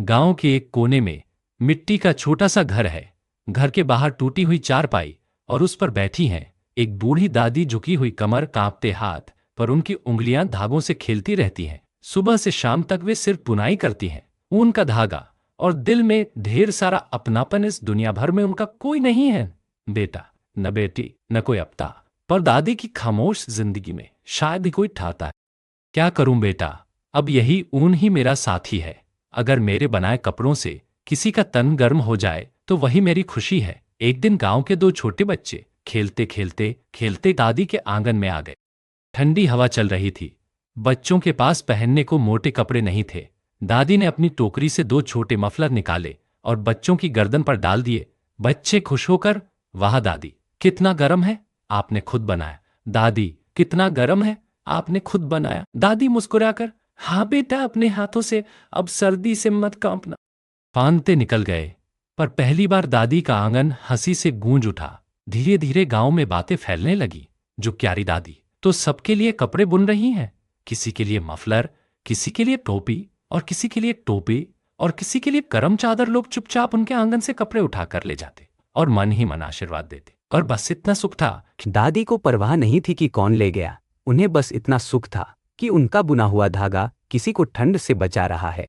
गांव के एक कोने में मिट्टी का छोटा सा घर है। घर के बाहर टूटी हुई चारपाई और उस पर बैठी हैं एक बूढ़ी दादी, झुकी हुई कमर, कांपते हाथ, पर उनकी उंगलियां धागों से खेलती रहती हैं। सुबह से शाम तक वे सिर्फ बुनाई करती हैं। ऊन का धागा और दिल में ढेर सारा अपनापन। इस दुनिया भर में उनका कोई नहीं है, बेटा न बेटी न कोई अपता। पर दादी की खामोश जिंदगी में शायद ही कोई ठाता है। क्या करूं बेटा, अब यही ऊन ही मेरा साथी है। अगर मेरे बनाए कपड़ों से किसी का तन गर्म हो जाए तो वही मेरी खुशी है। एक दिन गांव के दो छोटे बच्चे खेलते खेलते खेलते दादी के आंगन में आ गए। ठंडी हवा चल रही थी। बच्चों के पास पहनने को मोटे कपड़े नहीं थे। दादी ने अपनी टोकरी से दो छोटे मफलर निकाले और बच्चों की गर्दन पर डाल दिए। बच्चे खुश होकर, वाह दादी कितना गर्म है, आपने खुद बनाया। दादी कितना गर्म है, आपने खुद बनाया। दादी मुस्कुराकर, हाँ बेटा, अपने हाथों से, अब सर्दी से मत कांपना। फांदते निकल गए। पर पहली बार दादी का आंगन हंसी से गूंज उठा। धीरे धीरे गांव में बातें फैलने लगी। जो क्यारी दादी तो सबके लिए कपड़े बुन रही हैं। किसी के लिए मफलर, किसी के लिए टोपी, और किसी के लिए टोपी, और किसी के लिए गरम चादर। लोग चुपचाप उनके आंगन से कपड़े उठा कर ले जाते और मन ही मन आशीर्वाद देते। और बस इतना सुख था कि दादी को परवाह नहीं थी कि कौन ले गया। उन्हें बस इतना सुख था कि उनका बुना हुआ धागा किसी को ठंड से बचा रहा है।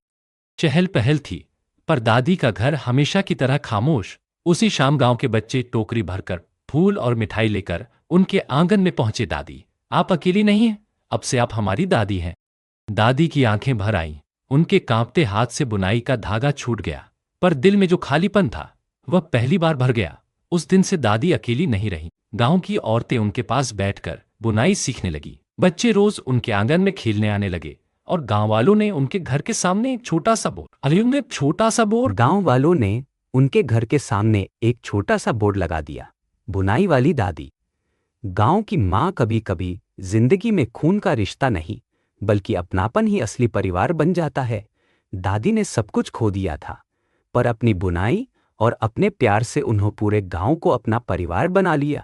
चहल पहल थी, पर दादी का घर हमेशा की तरह खामोश। उसी शाम गांव के बच्चे टोकरी भरकर फूल और मिठाई लेकर उनके आंगन में पहुंचे। दादी, आप अकेली नहीं हैं, अब से आप हमारी दादी हैं। दादी की आंखें भर आईं। उनके कांपते हाथ से बुनाई का धागा छूट गया, पर दिल में जो खालीपन था वह पहली बार भर गया। उस दिन से दादी अकेली नहीं रही। गांव की औरतें उनके पास बैठकर बुनाई सीखने लगी। बच्चे रोज उनके आंगन में खेलने आने लगे और गांव वालों ने उनके घर के सामने एक छोटा सा बोर्ड गांव वालों ने उनके घर के सामने एक छोटा सा बोर्ड लगा दिया, बुनाई वाली दादी। गांव की माँ। कभी कभी जिंदगी में खून का रिश्ता नहीं, बल्कि अपनापन ही असली परिवार बन जाता है। दादी ने सब कुछ खो दिया था, पर अपनी बुनाई और अपने प्यार से उन्होंने पूरे गांव को अपना परिवार बना लिया।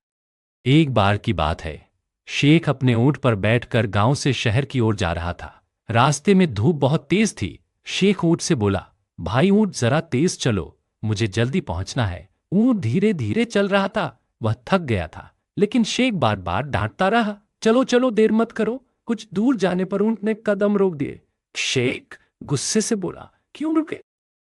एक बार की बात है, शेख अपने ऊंट पर बैठकर गांव से शहर की ओर जा रहा था। रास्ते में धूप बहुत तेज थी। शेख ऊंट से बोला, भाई ऊंट जरा तेज चलो, मुझे जल्दी पहुंचना है। ऊंट धीरे धीरे चल रहा था। वह थक गया था, लेकिन शेख बार बार डांटता रहा, चलो चलो, देर मत करो। कुछ दूर जाने पर ऊंट ने कदम रोक दिए। शेख गुस्से से बोला, क्यों रुके?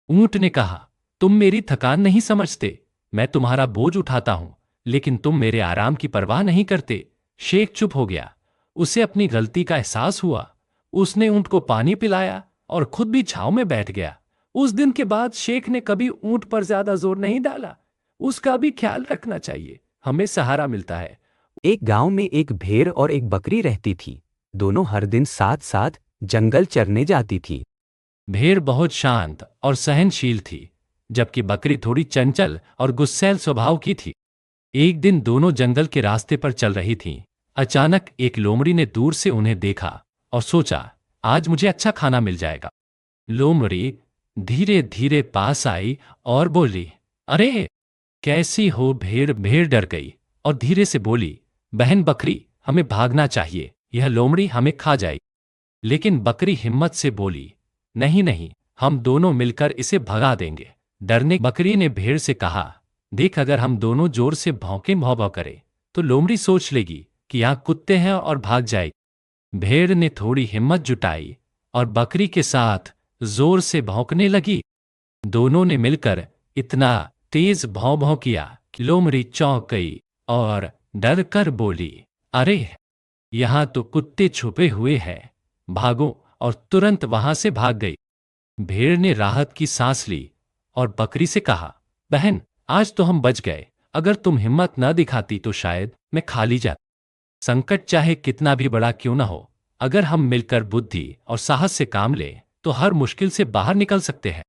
ऊंट ने कहा, तुम मेरी थकान नहीं समझते। मैं तुम्हारा बोझ उठाता हूं, लेकिन तुम मेरे आराम की परवाह नहीं करते। शेख चुप हो गया। उसे अपनी गलती का एहसास हुआ। उसने ऊंट को पानी पिलाया और खुद भी छांव में बैठ गया। उस दिन के बाद शेख ने कभी ऊंट पर ज्यादा जोर नहीं डाला। उसका भी ख्याल रखना चाहिए, हमें सहारा मिलता है। एक गांव में एक भेड़ और एक बकरी रहती थी। दोनों हर दिन साथ साथ जंगल चरने जाती थी। भेड़ बहुत शांत और सहनशील थी, जबकि बकरी थोड़ी चंचल और गुस्सैल स्वभाव की थी। एक दिन दोनों जंगल के रास्ते पर चल रही थीं। अचानक एक लोमड़ी ने दूर से उन्हें देखा और सोचा, आज मुझे अच्छा खाना मिल जाएगा। लोमड़ी धीरे धीरे पास आई और बोली, अरे कैसी हो भेड़? भेड़ डर गई और धीरे से बोली, बहन बकरी, हमें भागना चाहिए, यह लोमड़ी हमें खा जाएगी। लेकिन बकरी हिम्मत से बोली, नहीं नहीं, हम दोनों मिलकर इसे भगा देंगे। डरने बकरी ने भेड़ से कहा, देख, अगर हम दोनों जोर से भौंके भौं भौं करें तो लोमड़ी सोच लेगी कि यहाँ कुत्ते हैं और भाग जाएगी। भेड़ ने थोड़ी हिम्मत जुटाई और बकरी के साथ जोर से भौंकने लगी। दोनों ने मिलकर इतना तेज भौं भौं किया कि लोमड़ी चौंक गई और डर कर बोली, अरे यहाँ तो कुत्ते छुपे हुए हैं, भागो, और तुरंत वहां से भाग गई। भेड़ ने राहत की सांस ली और बकरी से कहा, बहन, आज तो हम बच गए। अगर तुम हिम्मत न दिखाती तो शायद मैं खा ली जाती। संकट चाहे कितना भी बड़ा क्यों न हो, अगर हम मिलकर बुद्धि और साहस से काम लें तो हर मुश्किल से बाहर निकल सकते हैं।